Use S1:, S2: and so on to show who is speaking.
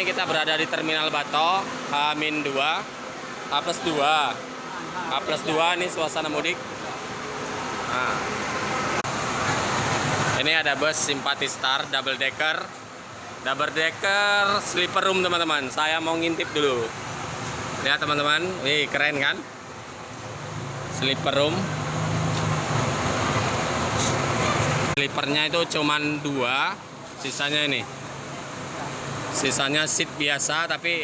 S1: ini kita berada di Terminal Bato, H-2, H+2. H+2 ini suasana mudik. Nah. Ini ada bus Simpati Star double decker. Double decker sleeper room, teman-teman. Saya mau ngintip dulu. Lihat, teman-teman. Wih, keren kan? Sleeper room. Sleepernya itu cuman 2, sisanya ini. Sisanya seat biasa, tapi